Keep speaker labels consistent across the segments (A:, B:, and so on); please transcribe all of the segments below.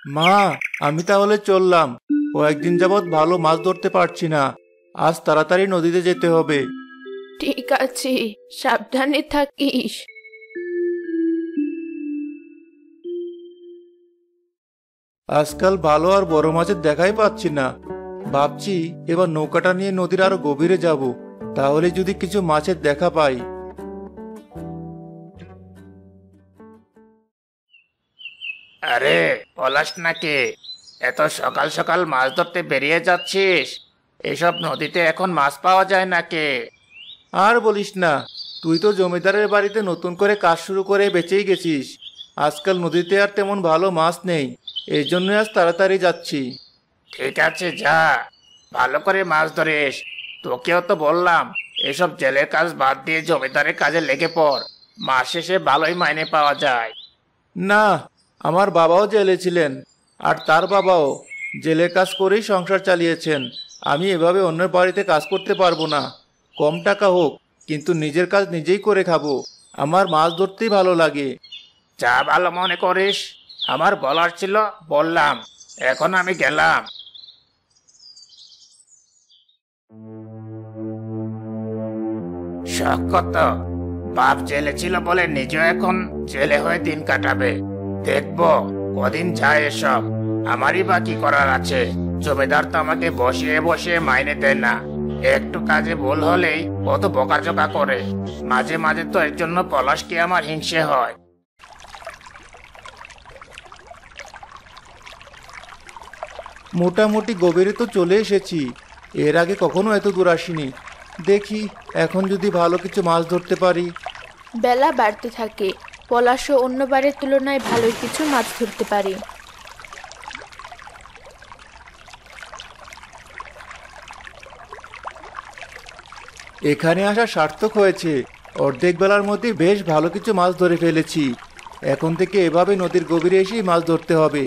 A: মা, আমি তাহলে চললাম। কয়েকদিন যাবৎ ভালো মাছ ধরতে পারছি না। আজ তাড়াতাড়ি নদীতে যেতে হবে।
B: ঠিক আছে, সাবধানে থাকিস।
A: আজকাল ভালো আর বড় মাছের দেখাই পাচ্ছি না। ভাবছি এবার নৌকাটা নিয়ে নদীর আরো গভীরে যাব, তাহলে যদি কিছু মাছের দেখা পাই।
C: আরে, পলাশ নাকি? এত সকাল সকাল মাছ ধরতে বেরিয়ে যাচ্ছিস? এসব নদীতে এখন মাছ পাওয়া যায় নাকি?
A: আর বলিস না, তুই তো জমিদারের বাড়িতে নতুন করে কাজ শুরু করে বেঁচেই গেছিস। আজকাল নদীতে আর তেমন ভালো মাছ নেই, এই জন্য আজ তাড়াতাড়ি যাচ্ছি।
C: ঠিক আছে, যা, ভালো করে মাছ ধরিস। তোকেও তো বললাম এসব জেলের কাজ বাদ দিয়ে জমিদারের কাজে লেগে পড়। মাস শেষে ভালোই মাইনে পাওয়া যায়।
A: না, আমার বাবাও জেলে ছিলেন, আর তার বাবাও জেলের কাজ করেই সংসার চালিয়েছেন। আমি এভাবে অন্যের বাড়িতে কাজ করতে পারবো না। কম টাকা হোক, কিন্তু নিজের কাজ নিজেই করে খাবো। আমার মাছ ধরতেই ভালো লাগে।
C: যা ভালো মনে করিস। আমার বলার ছিল, বললাম। এখন আমি গেলাম। শখ কত! বাপ জেলে ছিল বলে নিজেও এখন জেলে হয়ে দিন কাটাবে। দেখবো কদিন যায় এসব। আমারই বা কি করার আছে? জমিদার তো আমাকে বসিয়ে বসিয়ে মাইনে দেয় না। একটু কাজে ভুল হলেই কত বকাঝকা করে। মাঝে মাঝে তো এর জন্য পলাশকে আমার হিংসে হয়।
A: মোটামুটি গভীরে তো চলে এসেছি। এর আগে কখনো এত দূর আসিনি। দেখি এখন যদি ভালো কিছু মাছ ধরতে পারি।
B: বেলা বাড়তে থাকে। পলাশও অন্যবারের তুলনায় ভালোই কিছু মাছ ধরতে পারে।
A: এখানে আসা সার্থক হয়েছে। অর্ধেক বেলার মধ্যে বেশ ভালো কিছু মাছ ধরে ফেলেছি। এখন থেকে এভাবে নদীর গভীরে এসেই মাছ ধরতে হবে।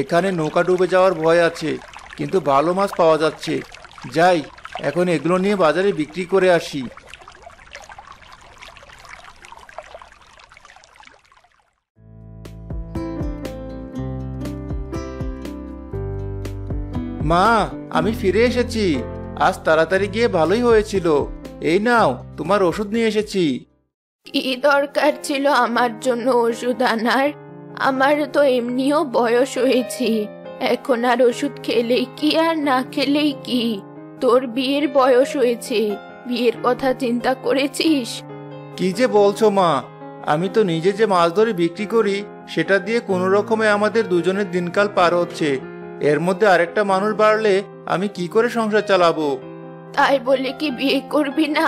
A: এখানে নৌকা ডুবে যাওয়ার ভয় আছে, কিন্তু ভালো মাছ পাওয়া যাচ্ছে। যাই, এখন এগুলো নিয়ে বাজারে বিক্রি করে আসি। মা, আমি ফিরে এসেছি। আজ তাড়াতাড়ি গিয়ে ভালোই হয়েছিল। এই নাও, তোমার ওষুধ নিয়ে এসেছি।
B: কি দরকার ছিল আমার জন্য ওষুধ আনার? আমার তো এমনিও বয়স হয়েছে। এখন আর ওষুধ খেলেই কি আর না খেলেই কি? তোর বিয়ের বয়স হয়েছে, বিয়ের কথা চিন্তা করেছিস?
A: কি যে বলছো মা! আমি তো নিজে যে মাছ ধরে বিক্রি করি, সেটা দিয়ে কোনো রকমে আমাদের দুজনের দিনকাল পার হচ্ছে। এর মধ্যে আরেকটা মানুষ বাড়লে আমি কি করে সংসার চালাবো?
B: তাই বলে কি বিয়ে করবি না?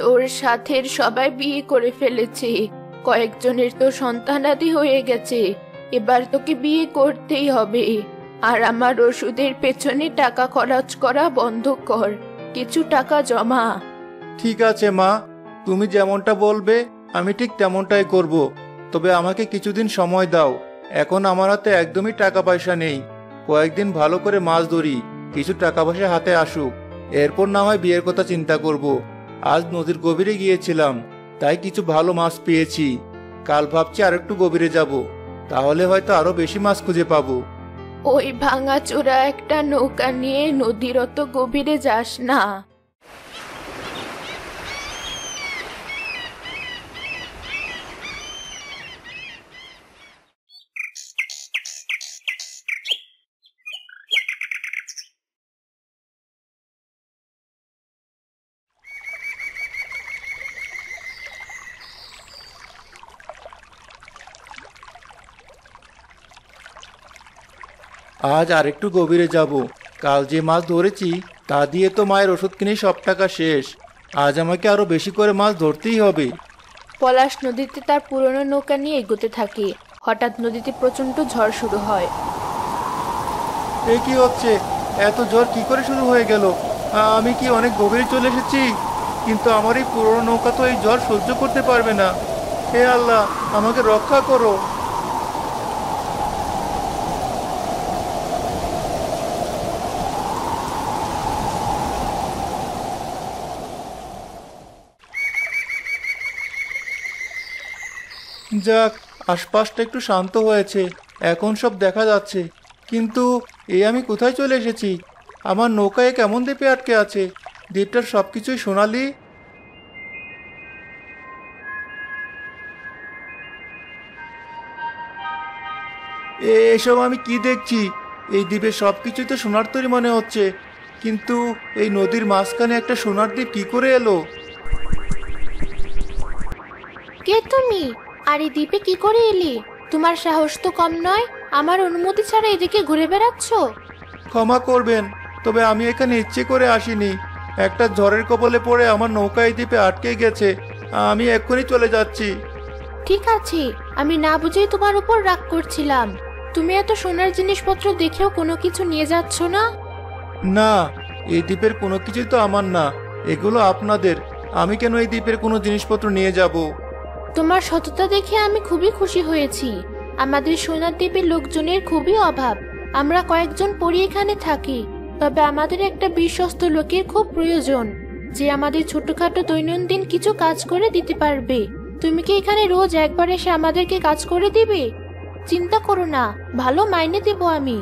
B: তোর সাথের সবাই বিয়ে করে ফেলেছে। কয়েকজনের তো সন্তানাদি হয়ে গেছে। এবার তোকে বিয়ে করতেই হবে। আর আমার ওষুধের পেছনে টাকা খরচ করা বন্ধ কর। কিছু টাকা জমা।
A: ঠিক আছে মা, তুমি যেমনটা বলবে আমি ঠিক তেমনটাই করব। তবে আমাকে কিছুদিন সময় দাও। এখন আমার হাতে একদমই টাকা পয়সা নেই। কয়েকদিন ভালো করে মাছ ধরি, কিছু টাকা পয়সা হাতে আসুক। এরপর না হয় বিয়ের কথা চিন্তা করব। আজ নদীর গভীরে গিয়েছিলাম, তাই কিছু ভালো মাছ পেয়েছি। কাল ভাবছি আরেকটু গভীরে যাব, তাহলে হয়তো আরো বেশি মাছ খুঁজে পাবো।
B: ওই ভাঙাচোরা একটা নৌকা নিয়ে নদীর অত গভীরে যাস না।
A: আজ আরেকটু গভীরে যাব। কাল যে মাছ ধরেছি তা দিয়ে তো মায়ের ওষুধ কিনে সব টাকা শেষ। আজ আমাকে আরো বেশি করে মাছ ধরতেই হবে।
B: পলাশ নদীতে তার পুরনো নৌকা নিয়ে এগোতে থাকে। হঠাৎ নদীতে প্রচন্ড ঝড় শুরু হয়।
A: এ কি হচ্ছে? এত ঝড় কি করে শুরু হয়ে গেল? আমি কি অনেক গভীরে চলে এসেছি? কিন্তু আমার এই পুরনো নৌকা তো এই ঝড় সহ্য করতে পারবে না। হে আল্লাহ, আমাকে রক্ষা করো। যাক, আশপাশটা একটু শান্ত হয়েছে। এখন সব দেখা যাচ্ছে। কিন্তু এই আমি কোথায় চলে এসেছি? আমার নৌকায় কেমন দ্বীপে আটকে আছে? দ্বীপটার সবকিছুই সোনালি। এসব আমি কি দেখছি? এই দ্বীপের সবকিছুই তো সোনার তৈরি মনে হচ্ছে, কিন্তু এই নদীর মাঝখানে একটা সোনার দ্বীপ কি করে এলো?
B: কে তুমি? আর এই দ্বীপে কি করে এলি? তোমার সাহস তো কম নয়, আমার অনুমতি ছাড়া এদিকে ঘুরে বেড়াচ্ছ।
A: ক্ষমা করবেন, তবে আমি এখানে ইচ্ছে করে আসিনি। একটা ঝড়ের কবলে পড়ে আমার নৌকা এই দ্বীপে আটকে গেছে। আমি এক্ষুনি চলে যাচ্ছি।
B: ঠিক আছে, আমি না বুঝেই তোমার উপর রাগ করছিলাম। তুমি এত সোনার জিনিসপত্র দেখেও কোনো কিছু নিয়ে যাচ্ছ না?
A: না, এই দ্বীপের কোনো কিছুই তো আমার না, এগুলো আপনাদের। আমি কেন এই দ্বীপের কোনো জিনিসপত্র নিয়ে যাব?
B: তোমার সততা দেখে আমি খুবই খুশি হয়েছি। আমাদের সোনার দ্বীপের লোকজনের খুবই অভাব। আমরা কয়েকজন পরি এখানে থাকি, তবে আমাদের একটা বিশ্বস্ত লোকের খুব প্রয়োজন, যে আমাদের ছোটখাটো দৈনন্দিন কিছু কাজ করে দিতে পারবে। তুমি কি এখানে রোজ একবার এসে আমাদেরকে কাজ করে দিবে? চিন্তা করো না, ভালো মাইনে দেব আমি।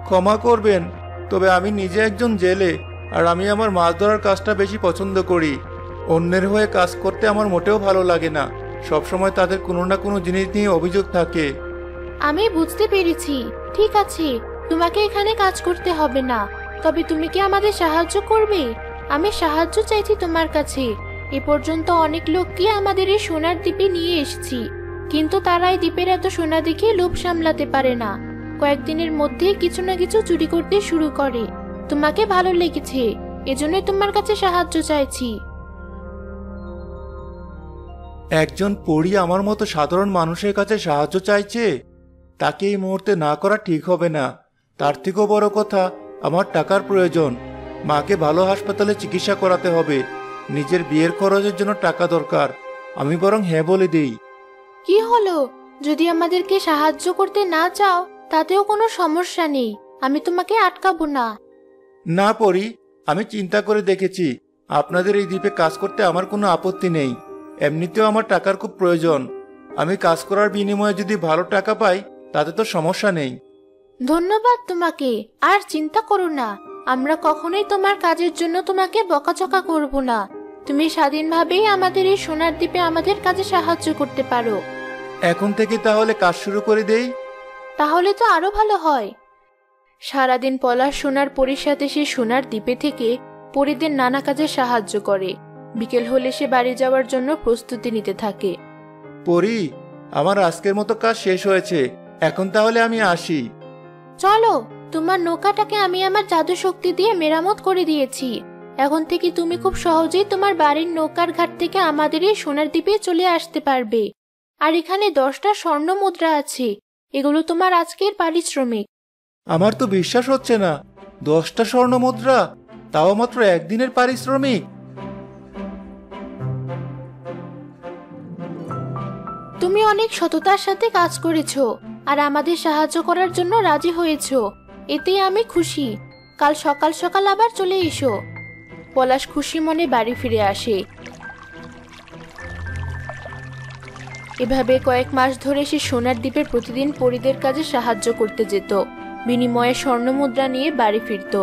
A: ক্ষমা করবেন, তবে আমি নিজে একজন জেলে, আর আমি আমার মাছ ধরার কাজটা বেশি পছন্দ করি। অন্যের হয়ে কাজ করতে আমার মোটেও ভালো লাগে না। সবসময় তাদের কোনো না কোনো জিনিস নিয়ে অভিযোগ থাকে।
B: আমি বুঝতে পেরেছি। ঠিক আছে, তোমাকে এখানে কাজ করতে হবে না। তবে তুমি কি আমাদের সাহায্য করবে? আমি সাহায্য চাইছি তোমার কাছে। এ পর্যন্ত অনেক লোককে আমাদের এই সোনার দ্বীপে নিয়ে এসেছি, কিন্তু তারা এই দ্বীপের এত সোনা দেখে লোভ সামলাতে পারে না। কয়েকদিনের মধ্যেই কিছু না কিছু চুরি করতে শুরু করে। তোমাকে ভালো লেগেছে, এজন্যই তোমার কাছে সাহায্য চাইছি।
A: একজন পরী আমার মতো সাধারণ মানুষের কাছে সাহায্য চাইছে? তাকে এই মুহূর্তে না করা ঠিক হবে না। তার থেকেও বড় কথা, আমার টাকার প্রয়োজন। মাকে ভালো হাসপাতালে চিকিৎসা করাতে হবে। নিজের বিয়ের খরচের জন্য টাকা দরকার। আমি বরং হ্যাঁ বলে দেই।
B: কি হলো? যদি আমাদেরকে সাহায্য করতে না চাও তাতেও কোনো সমস্যা নেই, আমি তোমাকে আটকাবো না।
A: না পরি, আমি চিন্তা করে দেখেছি, আপনাদের এই দ্বীপে কাজ করতে আমার কোনো আপত্তি নেই। এমনিতেও আমার টাকার খুব প্রয়োজন। আমি কাজ করার বিনিময়ে যদি ভালো টাকা পাই তাতে তো সমস্যা নেই।
B: ধন্যবাদ তোমাকে। আর চিন্তা করো না, আমরা কখনোই তোমার কাজের জন্য তোমাকে বকাঝকা করব না। তুমি স্বাধীনভাবেই আমাদের এই সোনার দ্বীপে আমাদের কাজে সাহায্য করতে পারো।
A: এখন থেকে তাহলে কাজ শুরু করে দেই।
B: তাহলে তো আরো ভালো হয়। সারাদিন পলাশ সোনার পরীর সাথে সে সোনার দ্বীপে থেকে পরীদের নানা কাজে সাহায্য করে। বিকেল হলে সে বাড়ি যাওয়ার জন্য প্রস্তুতি নিতে থাকে।
A: পরি, আমার আজকের মতো কাজ শেষ হয়েছে। এখন তাহলে আমি আসি।
B: চলো, তোমার নৌকাটাকে আমি আমার জাদু শক্তি দিয়ে মেরামত করে দিয়েছি। এখন থেকে তুমি খুব সহজেই তোমার বাড়ির নৌকার ঘাট থেকে আমাদের এই সোনার দ্বীপে চলে আসতে পারবে। আর এখানে 10টা স্বর্ণ মুদ্রা আছে, এগুলো তোমার আজকের পারিশ্রমিক।
A: আমার তো বিশ্বাস হচ্ছে না, 10টা স্বর্ণ মুদ্রা, তাও মাত্র একদিনের পারিশ্রমিক।
B: তুমি অনেক সততার সাথে কাজ করেছো আর আমাদের সাহায্য করার জন্য রাজি হয়েছো, এতেই আমি খুশি। কাল সকাল সকাল আবার চলে এসো। পলাশ খুশি মনে বাড়ি ফিরে আসে। এভাবে কয়েক মাস ধরে সে সোনার দ্বীপে প্রতিদিন পরীদের কাজে সাহায্য করতে যেত, বিনিময়ে স্বর্ণ মুদ্রা নিয়ে বাড়ি ফিরত।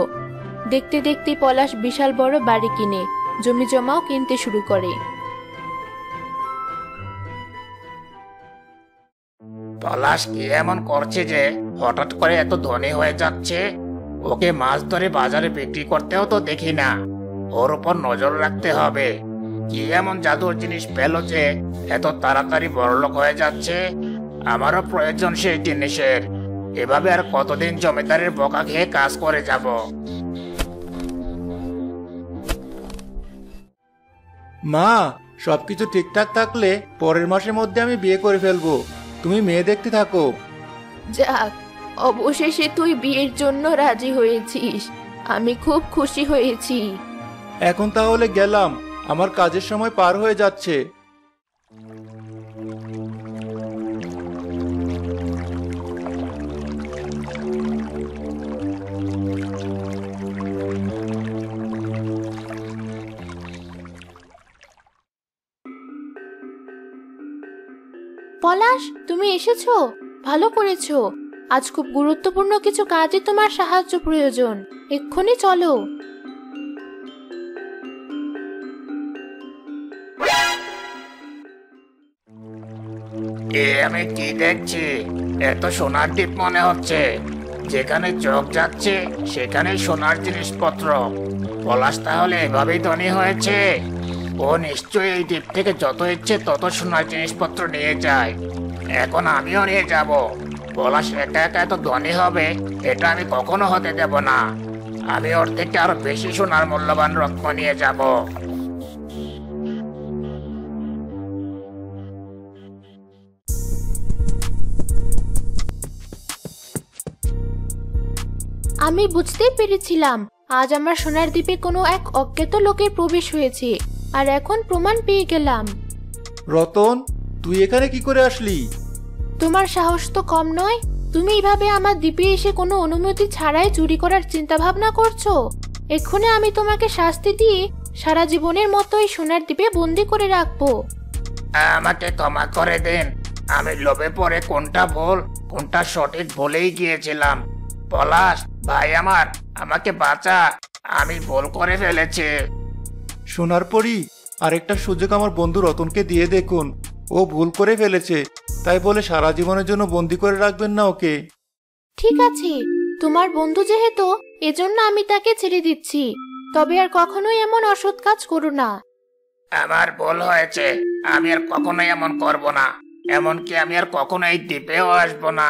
B: দেখতে দেখতে পলাশ বিশাল বড় বাড়ি কিনে জমি জমাও কিনতে শুরু করে।
C: পলাশ কি এমন করছে যে হঠাৎ করে এত ধনী হয়ে যাচ্ছে? ওকে মাছ ধরে বাজারে বিক্রি করতেও তো দেখি না। ওর উপর নজর রাখতে হবে। কি এমন জাদুর জিনিস পেল যে এত তাড়াতাড়ি বড়লোক হয়ে যাচ্ছে? আমারও প্রয়োজন সেই জিনিসের। এভাবে আর কতদিন জমিদারের বকা খেয়ে কাজ করে যাব?
A: মা, সবকিছু ঠিকঠাক থাকলে পরের মাসের মধ্যে আমি বিয়ে করে ফেলবো। তুমি মেয়ে দেখতে থাকো।
B: যাক, অবশেষে তুই বিয়ের জন্য রাজি হয়েছিস, আমি খুব খুশি হয়েছি।
A: এখন তাহলে গেলাম, আমার কাজের সময় পার হয়ে যাচ্ছে।
B: পলাশ, তুমি এসেছো, ভালো করেছো। আজ খুব গুরুত্বপূর্ণ কিছু কাজে তোমার সাহায্য প্রয়োজন। এক্ষুনি চলো।
C: আমি কি দেখছি? এত সোনার দ্বীপ মনে হচ্ছে। যেখানে চোখ যাচ্ছে সেখানে সোনার জিনিসপত্র। পলাশ তাহলে এভাবেই ধনী হয়েছে। ও নিশ্চয়ই এই দ্বীপ থেকে যত ইচ্ছে তত সোনার জিনিসপত্র নিয়ে যায়। এখন আমিও নিয়ে যাব। পলাশ একা একা এত ধনী হবে এটা আমি কখনো হতে দেব না। আমি ওর থেকে আরো বেশি সোনার মূল্যবান রত্ন নিয়ে যাব।
B: আমি বুঝতেই পেরেছিলাম আজ আমার সোনার দ্বীপে কোনো এক অজ্ঞাত লোকের প্রবেশ হয়েছে, আর এখন প্রমাণ পেয়ে গেলাম।
A: রতন, তুই এখানে কি করে আসলি?
B: তোমার সাহস তো কম নয়। তুমি এইভাবে আমার দ্বীপে এসে কোনো অনুমতি ছাড়াই চুরি করার চিন্তা ভাবনা করছো। এক্ষুনি আমি তোমাকে শাস্তি দিয়ে সারা জীবনের মতো এই সোনার দ্বীপে বন্দি করে রাখবো।
C: আমাকে ক্ষমা করে দিন। আমি লোভে পড়ে কোনটা ভুল কোনটা সঠিক ভুলেই গিয়েছিলাম। পলাশ ভাই আমার, আমাকে বাঁচা। আমি ভুল করে ফেলেছি।
A: সোনার পরি, আরেকটা সুযোগ আমার বন্ধু রতনকে দিয়ে দেখুন। ও ভুল করে ফেলেছে, তাই বলে সারা জীবনের জন্য বন্দি করে রাখবেন না ওকে।
B: ঠিক আছে, তোমার বন্ধু যেহেতু, এজন্য আমি তাকে ছেড়ে দিচ্ছি। তবে আর কখনোই এমন অসৎ কাজ করো না।
C: আমার ভুল হয়েছে। আমি আর কখনোই এমন করব না। এমনকি আমি আর কখনো এই দ্বীপেও আসবো না।